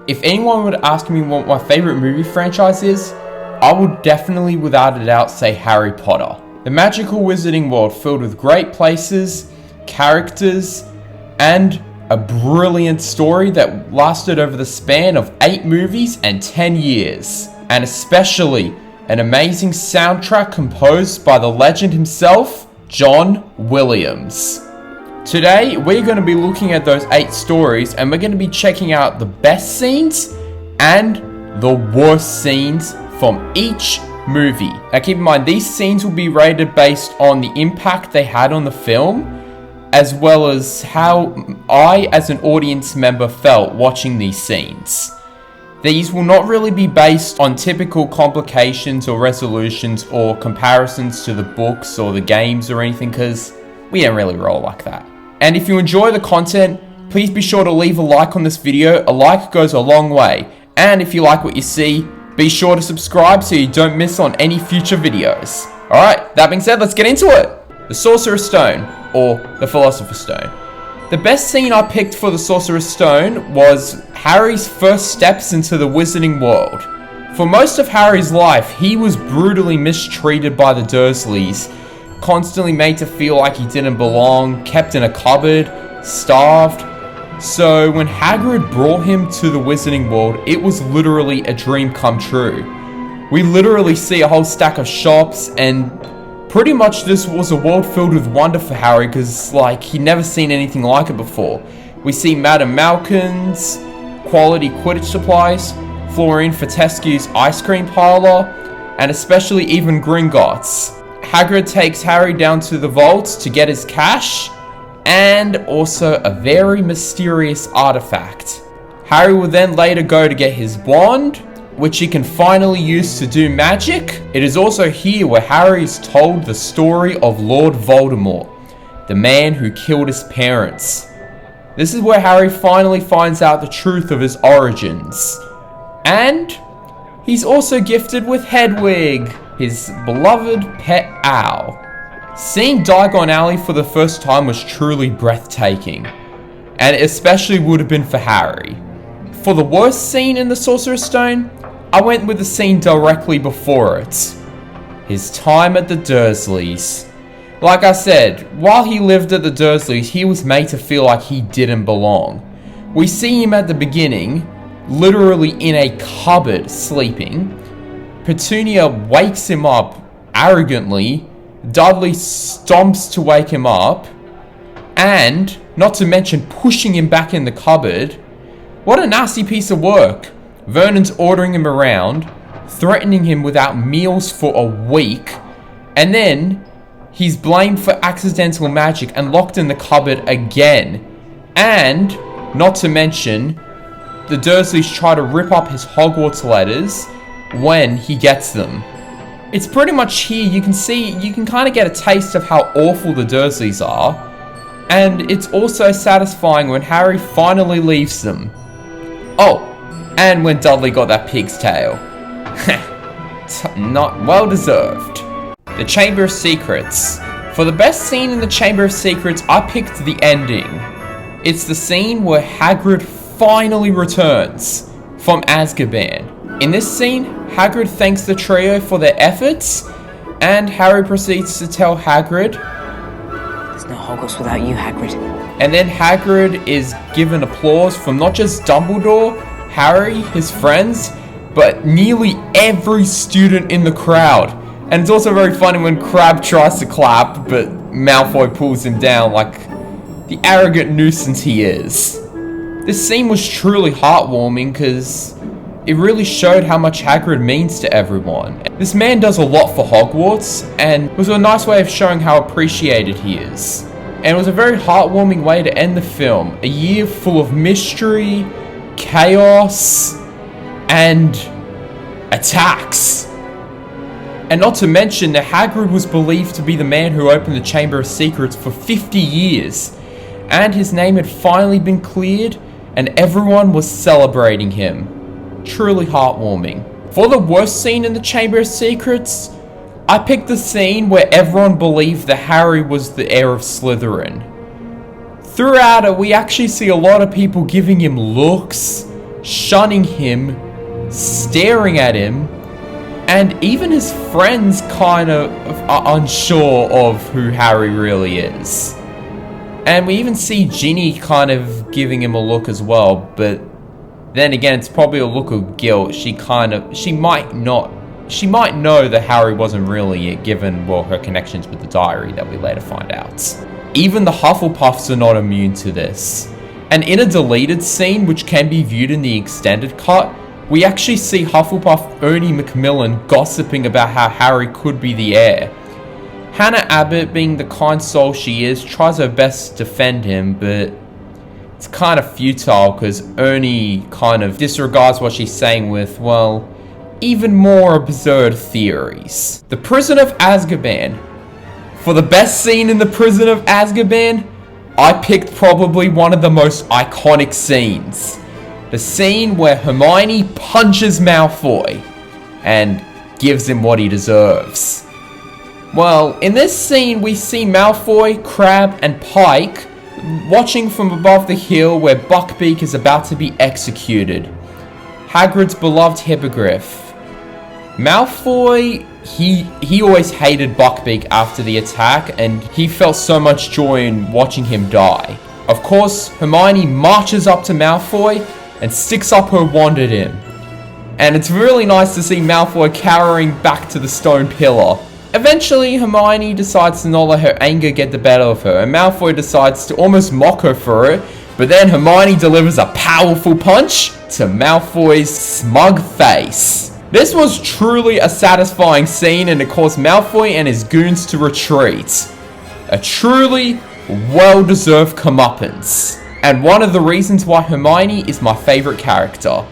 if anyone would ask me what my favorite movie franchise is, I would definitely without a doubt say Harry Potter. The magical wizarding world filled with great places, characters, and a brilliant story that lasted over the span of 8 movies and 10 years. And especially an amazing soundtrack composed by the legend himself, John Williams. Today, we're going to be looking at those 8 stories and we're going to be checking out the best scenes and the worst scenes from each movie. Now keep in mind, these scenes will be rated based on the impact they had on the film, as well as how I, as an audience member, felt watching these scenes. These will not really be based on typical complications or resolutions or comparisons to the books or the games or anything, because we don't really roll like that. And if you enjoy the content, please be sure to leave a like on this video. A like goes a long way. And if you like what you see, be sure to subscribe so you don't miss on any future videos. Alright, that being said, let's get into it. The Sorcerer's Stone, or the Philosopher's Stone. The best scene I picked for the Sorcerer's Stone was Harry's first steps into the Wizarding World. For most of Harry's life, he was brutally mistreated by the Dursleys, constantly made to feel like he didn't belong, kept in a cupboard, starved. So when Hagrid brought him to the Wizarding World, it was literally a dream come true. We literally see a whole stack of shops, and pretty much this was a world filled with wonder for Harry, because like he'd never seen anything like it before. We see Madame Malkin's quality Quidditch supplies, Florine Fortescue's ice cream parlor, and especially even Gringotts. Hagrid takes Harry down to the vaults to get his cash, and also a very mysterious artifact. Harry will then later go to get his wand, which he can finally use to do magic. It is also here where Harry is told the story of Lord Voldemort, the man who killed his parents. This is where Harry finally finds out the truth of his origins. And he's also gifted with Hedwig, his beloved pet owl. Seeing Diagon Alley for the first time was truly breathtaking, and it especially would have been for Harry. For the worst scene in the Sorcerer's Stone, I went with the scene directly before it. His time at the Dursleys. Like I said, while he lived at the Dursleys, he was made to feel like he didn't belong. We see him at the beginning, literally in a cupboard sleeping. Petunia wakes him up arrogantly. Dudley stomps to wake him up. And, not to mention pushing him back in the cupboard. What a nasty piece of work. Vernon's ordering him around, threatening him without meals for a week, and then he's blamed for accidental magic and locked in the cupboard again. And, not to mention, the Dursleys try to rip up his Hogwarts letters when he gets them. It's pretty much here you can kind of get a taste of how awful the Dursleys are, and it's also satisfying when Harry finally leaves them. Oh, and when Dudley got that pig's tail. Not well deserved. The Chamber of Secrets. For the best scene in the Chamber of Secrets, I picked the ending. It's the scene where Hagrid finally returns from Azkaban. In this scene, Hagrid thanks the trio for their efforts, and Harry proceeds to tell Hagrid, "There's no Hogwarts without you, Hagrid." And then Hagrid is given applause from not just Dumbledore, Harry, his friends, but nearly every student in the crowd. And it's also very funny when Crabbe tries to clap, but Malfoy pulls him down like the arrogant nuisance he is. This scene was truly heartwarming because it really showed how much Hagrid means to everyone. This man does a lot for Hogwarts, and it was a nice way of showing how appreciated he is. And it was a very heartwarming way to end the film. A year full of mystery, chaos, and attacks. And not to mention that Hagrid was believed to be the man who opened the Chamber of Secrets for 50 years. And his name had finally been cleared, and everyone was celebrating him. Truly heartwarming. For the worst scene in the Chamber of Secrets, I picked the scene where everyone believed that Harry was the heir of Slytherin. Throughout it, we actually see a lot of people giving him looks, shunning him, staring at him, and even his friends kind of are unsure of who Harry really is. And we even see Ginny kind of giving him a look as well, but then again, it's probably a look of guilt. She might know that Harry wasn't really it, given, well, her connections with the diary that we later find out. Even the Hufflepuffs are not immune to this. And in a deleted scene, which can be viewed in the extended cut, we actually see Hufflepuff Ernie Macmillan gossiping about how Harry could be the heir. Hannah Abbott, being the kind soul she is, tries her best to defend him, but it's kind of futile because Ernie kind of disregards what she's saying with, well, even more absurd theories. The Prisoner of Azkaban. For the best scene in the Prisoner of Azkaban, I picked probably one of the most iconic scenes. The scene where Hermione punches Malfoy and gives him what he deserves. Well, in this scene we see Malfoy, Crabbe and Pike watching from above the hill where Buckbeak is about to be executed. Hagrid's beloved hippogriff. Malfoy, he always hated Buckbeak after the attack, and he felt so much joy in watching him die. Of course, Hermione marches up to Malfoy and sticks up her wand at him. And it's really nice to see Malfoy cowering back to the stone pillar. Eventually, Hermione decides to not let her anger get the better of her, and Malfoy decides to almost mock her for it, but then Hermione delivers a powerful punch to Malfoy's smug face. This was truly a satisfying scene, and it caused Malfoy and his goons to retreat. A truly well-deserved comeuppance. And one of the reasons why Hermione is my favourite character.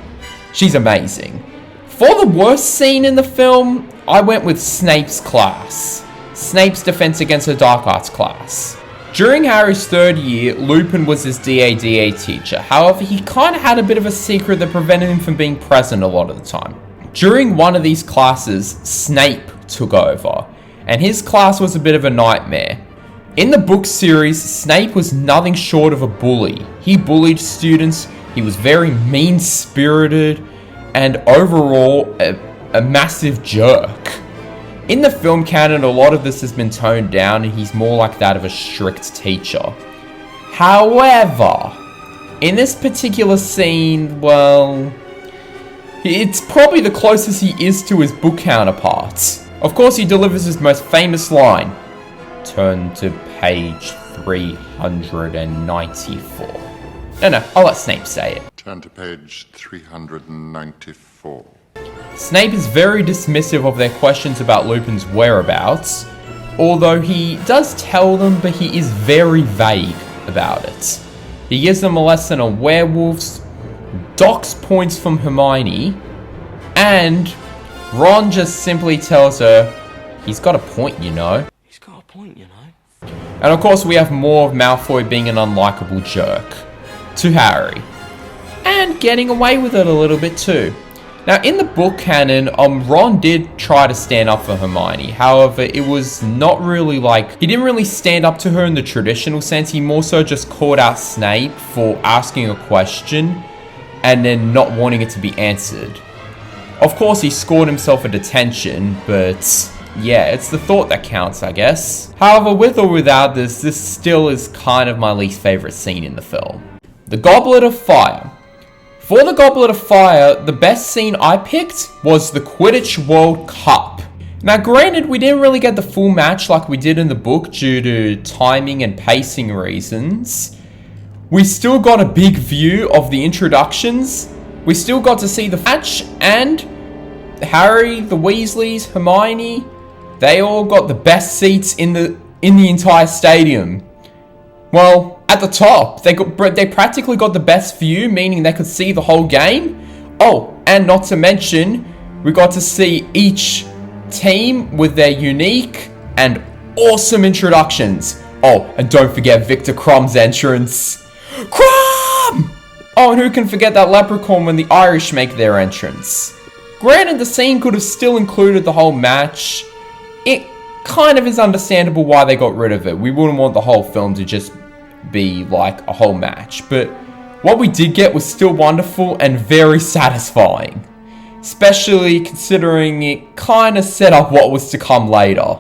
She's amazing. For the worst scene in the film, I went with Snape's class. Snape's Defense Against the Dark Arts class. During Harry's third year, Lupin was his DADA teacher. However, he kind of had a bit of a secret that prevented him from being present a lot of the time. During one of these classes, Snape took over, and his class was a bit of a nightmare. In the book series, Snape was nothing short of a bully. He bullied students, he was very mean-spirited, and overall, a massive jerk. In the film canon, a lot of this has been toned down, and he's more like that of a strict teacher. However, in this particular scene, well, it's probably the closest he is to his book counterparts. Of course, he delivers his most famous line. Turn to page 394. No, I'll let Snape say it. Turn to page 394. Snape is very dismissive of their questions about Lupin's whereabouts, although he does tell them, but he is very vague about it. He gives them a lesson on werewolves, docks points from Hermione, and Ron just simply tells her, he's got a point, you know. He's got a point, you know. And of course we have more of Malfoy being an unlikable jerk to Harry, and getting away with it a little bit too. Now in the book canon, Ron did try to stand up for Hermione. However, it was not really like, he didn't really stand up to her in the traditional sense. He more so just called out Snape for asking a question and then not wanting it to be answered. Of course, he scored himself a detention, but yeah, it's the thought that counts, I guess. However, with or without this still is kind of my least favorite scene in the film. The Goblet of Fire. For the Goblet of Fire, the best scene I picked was the Quidditch World Cup. Now granted, we didn't really get the full match like we did in the book due to timing and pacing reasons. We still got a big view of the introductions. We still got to see the match, and Harry, the Weasleys, Hermione, they all got the best seats in the entire stadium. Well, at the top, they practically got the best view, meaning they could see the whole game. Oh, and not to mention, we got to see each team with their unique and awesome introductions. Oh, and don't forget Victor Crumb's entrance. Crumb! Oh, and who can forget that leprechaun when the Irish make their entrance? Granted, the scene could have still included the whole match. It kind of is understandable why they got rid of it. We wouldn't want the whole film to just be like a whole match. But what we did get was still wonderful and very satisfying, especially considering it kinda set up what was to come later.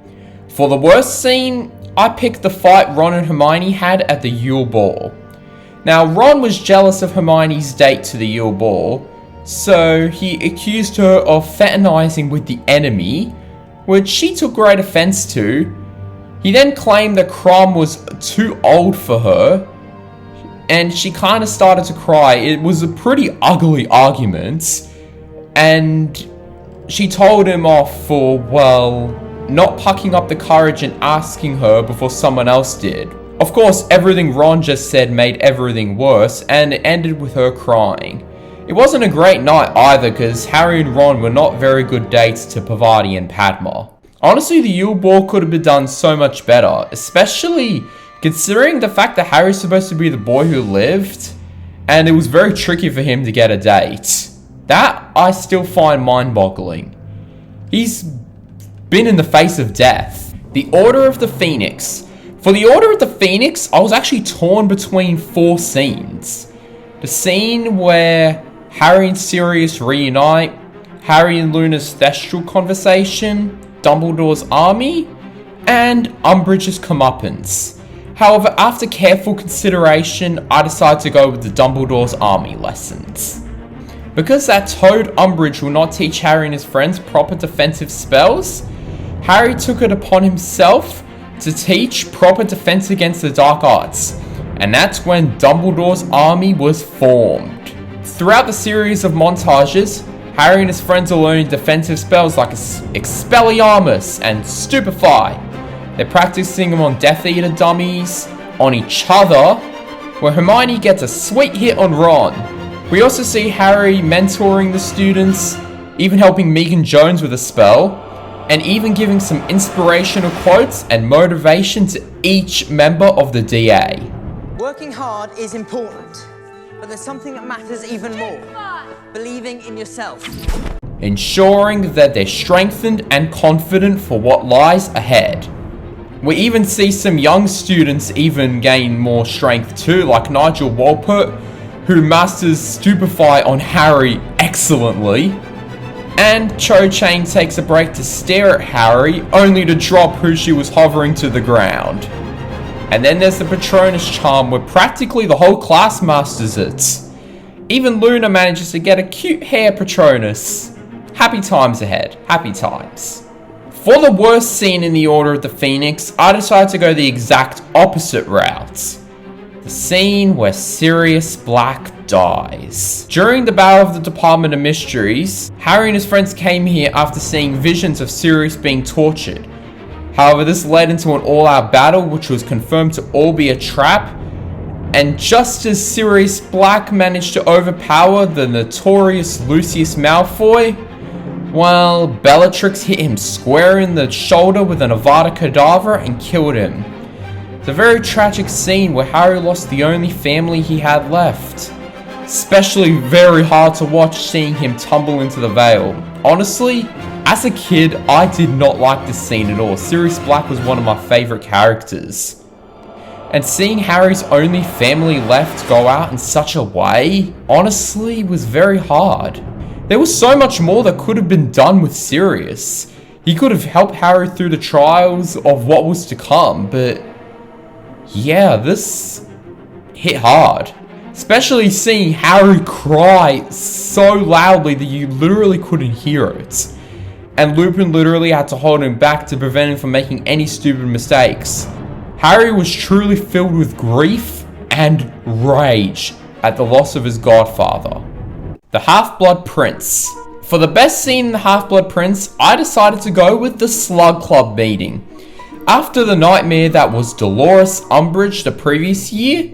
For the worst scene, I picked the fight Ron and Hermione had at the Yule Ball. Now, Ron was jealous of Hermione's date to the Yule Ball, so he accused her of fraternizing with the enemy, which she took great offense to. He then claimed that Krum was too old for her, and she kind of started to cry. It was a pretty ugly argument, and she told him off for, well, not pucking up the courage and asking her before someone else did. Of course, everything Ron just said made everything worse, and it ended with her crying. It wasn't a great night either, because Harry and Ron were not very good dates to Parvati and Padma. Honestly, the Yule Ball could have been done so much better, especially considering the fact that Harry's supposed to be the boy who lived, and it was very tricky for him to get a date. That I still find mind-boggling. He's been in the face of death. The Order of the Phoenix. For the Order of the Phoenix, I was actually torn between 4 scenes. The scene where Harry and Sirius reunite, Harry and Luna's Thestral conversation, Dumbledore's army, and Umbridge's comeuppance. However, after careful consideration, I decided to go with the Dumbledore's army lessons. Because that Toad Umbridge will not teach Harry and his friends proper defensive spells, Harry took it upon himself to teach proper defense against the dark arts, and that's when Dumbledore's army was formed. Throughout the series of montages, Harry and his friends are learning defensive spells like Expelliarmus and Stupefy. They're practicing them on Death Eater dummies, on each other, where Hermione gets a sweet hit on Ron. We also see Harry mentoring the students, even helping Megan Jones with a spell, and even giving some inspirational quotes and motivation to each member of the DA. Working hard is important, but there's something that matters even more. Believing in yourself. Ensuring that they're strengthened and confident for what lies ahead. We even see some young students even gain more strength too, like Nigel Walpert, who masters Stupefy on Harry excellently. And Cho Chang takes a break to stare at Harry, only to drop who she was hovering to the ground. And then there's the Patronus charm, where practically the whole class masters it. Even Luna manages to get a cute hair Patronus. Happy times ahead, happy times. For the worst scene in the Order of the Phoenix, I decided to go the exact opposite route. The scene where Sirius Black dies. During the Battle of the Department of Mysteries, Harry and his friends came here after seeing visions of Sirius being tortured. However, this led into an all-out battle which was confirmed to all be a trap, and just as Sirius Black managed to overpower the notorious Lucius Malfoy, well, Bellatrix hit him square in the shoulder with an Avada Kedavra and killed him. It's a very tragic scene where Harry lost the only family he had left. Especially very hard to watch seeing him tumble into the Vale. Honestly, as a kid, I did not like this scene at all. Sirius Black was one of my favourite characters. And seeing Harry's only family left go out in such a way, honestly, was very hard. There was so much more that could have been done with Sirius. He could have helped Harry through the trials of what was to come, but yeah, this hit hard. Especially seeing Harry cry so loudly that you literally couldn't hear it. And Lupin literally had to hold him back to prevent him from making any stupid mistakes. Harry was truly filled with grief and rage at the loss of his godfather. The Half-Blood Prince. For the best scene in The Half-Blood Prince, I decided to go with the Slug Club meeting. After the nightmare that was Dolores Umbridge the previous year,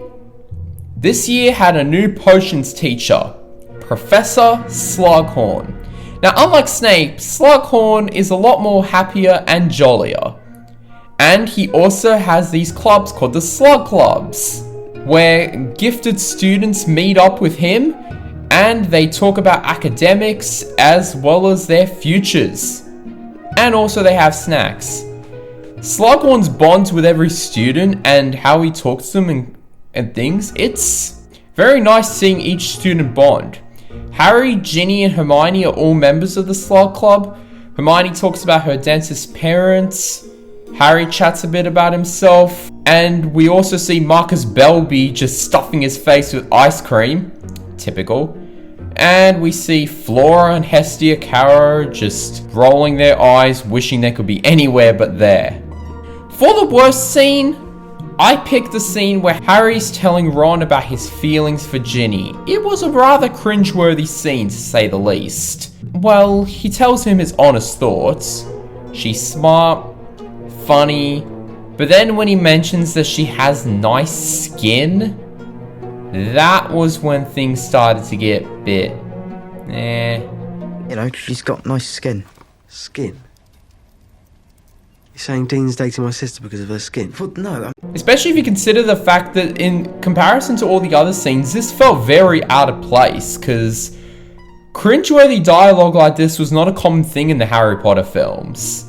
this year had a new potions teacher, Professor Slughorn. Now, unlike Snape, Slughorn is a lot more happier and jollier. And he also has these clubs called the Slug Clubs, where gifted students meet up with him and they talk about academics as well as their futures. And also they have snacks. Slughorn's bonds with every student and how he talks to them and things, it's Very nice seeing each student bond. Harry, Ginny, and Hermione are all members of the Slug Club. Hermione talks about her dentist parents. Harry chats a bit about himself. And we also see Marcus Belby just stuffing his face with ice cream. Typical. And we see Flora and Hestia Caro just rolling their eyes, wishing they could be anywhere but there. For the worst scene, I picked the scene where Harry's telling Ron about his feelings for Ginny. It was a rather cringeworthy scene, to say the least. Well, he tells him his honest thoughts. She's smart, funny, but then when he mentions that she has nice skin, that was when things started to get a bit, You know, she's got nice skin. Skin? You're saying Dean's dating my sister because of her skin? Well, no, Especially if you consider the fact that in comparison to all the other scenes, this felt very out of place, because cringeworthy dialogue like this was not a common thing in the Harry Potter films.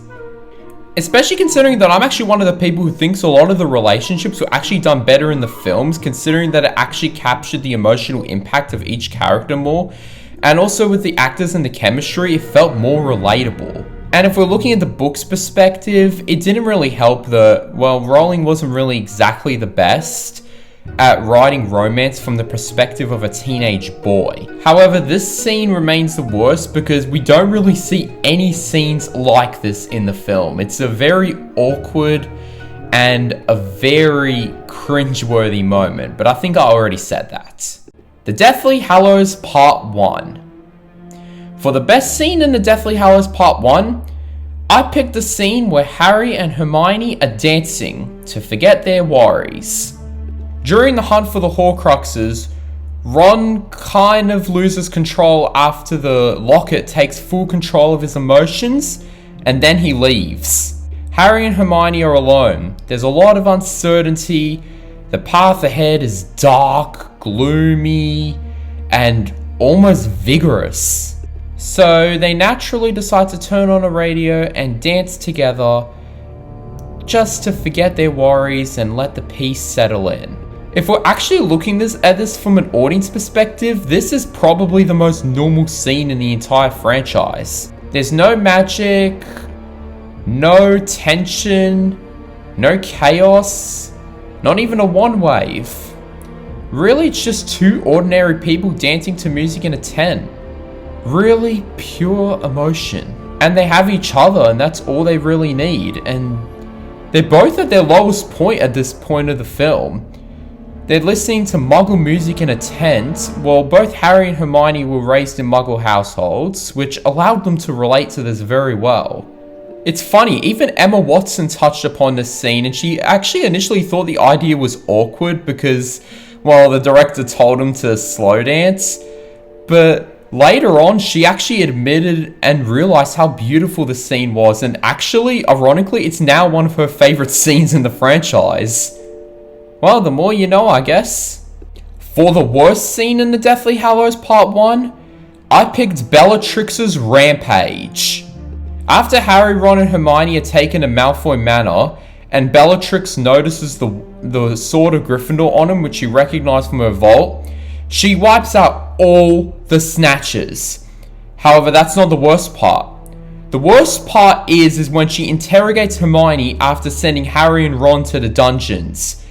Especially considering that I'm actually one of the people who thinks a lot of the relationships were actually done better in the films, considering that it actually captured the emotional impact of each character more. And also with the actors and the chemistry, it felt more relatable. And if we're looking at the book's perspective, it didn't really help that, well, Rowling wasn't really exactly the best at writing romance from the perspective of a teenage boy. However, this scene remains the worst because we don't really see any scenes like this in the film. It's a very awkward and a very cringeworthy moment, but I think I already said that. The Deathly Hallows Part 1. For the best scene in the Deathly Hallows Part 1, I picked the scene where Harry and Hermione are dancing to forget their worries. During the hunt for the Horcruxes, Ron kind of loses control after the locket takes full control of his emotions, and then he leaves. Harry and Hermione are alone. There's a lot of uncertainty. The path ahead is dark, gloomy, and almost vigorous. So they naturally decide to turn on a radio and dance together just to forget their worries and let the peace settle in. If we're actually looking at this from an audience perspective, this is probably the most normal scene in the entire franchise. There's no magic, no tension, no chaos, not even a one wave. Really, it's just two ordinary people dancing to music in a tent. Really pure emotion. And they have each other, and that's all they really need. And they're both at their lowest point at this point of the film. They're listening to Muggle music in a tent, while both Harry and Hermione were raised in Muggle households, which allowed them to relate to this very well. It's funny, even Emma Watson touched upon this scene, and she actually initially thought the idea was awkward because, well, the director told them to slow dance, but later on, she actually admitted and realized how beautiful the scene was, and actually, ironically, it's now one of her favorite scenes in the franchise. Well, the more you know, I guess. For the worst scene in the Deathly Hallows Part 1, I picked Bellatrix's Rampage. After Harry, Ron, and Hermione are taken to Malfoy Manor, and Bellatrix notices the sword of Gryffindor on him, which she recognized from her vault, she wipes out all the snatchers. However, that's not the worst part. The worst part is when she interrogates Hermione after sending Harry and Ron to the dungeons.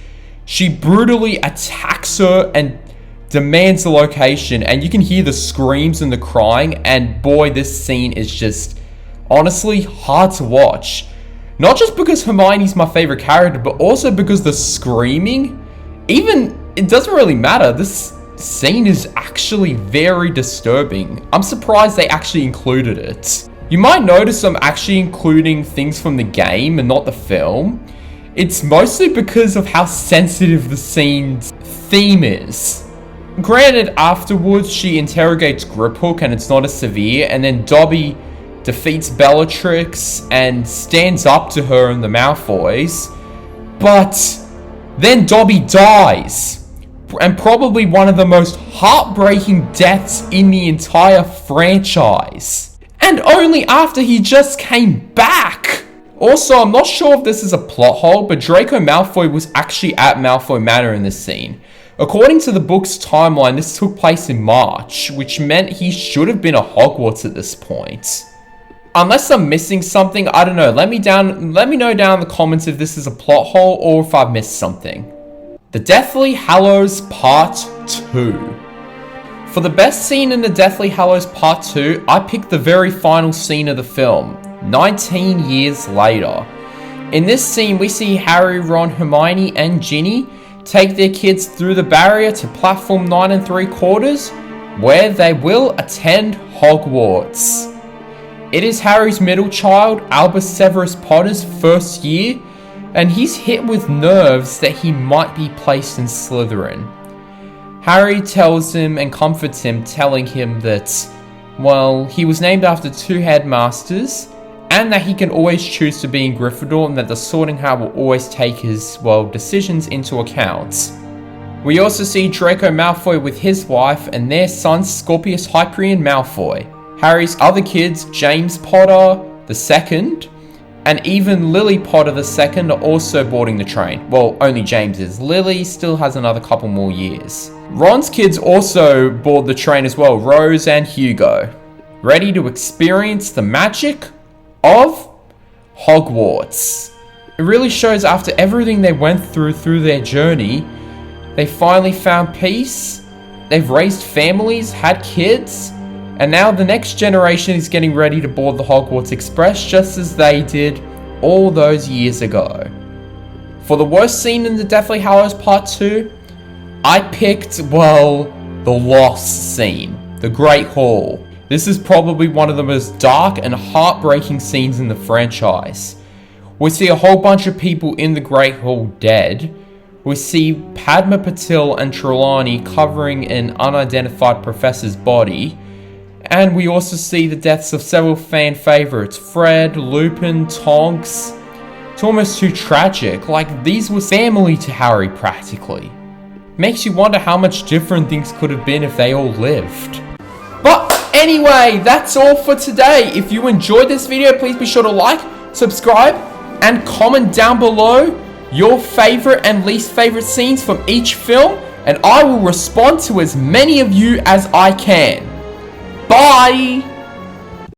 She brutally attacks her and demands the location, and you can hear the screams and the crying, and boy, this scene is just honestly hard to watch. Not just because Hermione's my favorite character, but also because the screaming, it doesn't really matter. This scene is actually very disturbing. I'm surprised they actually included it. You might notice I'm actually including things from the game and not the film. It's mostly because of how sensitive the scene's theme is. Granted, afterwards she interrogates Griphook and it's not as severe, and then Dobby defeats Bellatrix and stands up to her and the Malfoys, but then Dobby dies, and probably one of the most heartbreaking deaths in the entire franchise, and only after he just came back. Also, I'm not sure if this is a plot hole, but Draco Malfoy was actually at Malfoy Manor in this scene. According to the book's timeline, this took place in March, which meant he should have been at Hogwarts at this point. Unless I'm missing something, I don't know. Let me know down in the comments if this is a plot hole or if I've missed something. The Deathly Hallows Part 2. For the best scene in the Deathly Hallows Part 2, I picked the very final scene of the film, 19 years later. In this scene, we see Harry, Ron, Hermione, and Ginny take their kids through the barrier to platform 9 3/4, where they will attend Hogwarts. It is Harry's middle child, Albus Severus Potter's first year, and he's hit with nerves that he might be placed in Slytherin. Harry tells him and comforts him, telling him that, well, he was named after 2 headmasters, and that he can always choose to be in Gryffindor, and that the Sorting Hat will always take his, well, decisions into account. We also see Draco Malfoy with his wife and their son Scorpius Hyperion Malfoy. Harry's other kids, James Potter II, and even Lily Potter II are also boarding the train. Well, only James is. Lily still has another couple more years. Ron's kids also board the train as well, Rose and Hugo, ready to experience the magic of Hogwarts. It really shows after everything they went through their journey, they finally found peace, they've raised families, had kids, and now the next generation is getting ready to board the Hogwarts Express just as they did all those years ago. For the worst scene in the Deathly Hallows Part 2, I picked, well, the lost scene, the Great Hall. This is probably one of the most dark and heartbreaking scenes in the franchise. We see a whole bunch of people in the Great Hall dead. We see Padma Patil and Trelawney covering an unidentified professor's body. And we also see the deaths of several fan favourites, Fred, Lupin, Tonks. It's almost too tragic, like these were family to Harry practically. Makes you wonder how much different things could have been if they all lived. But anyway, that's all for today. If you enjoyed this video, please be sure to like, subscribe, and comment down below your favourite and least favourite scenes from each film, and I will respond to as many of you as I can. Bye!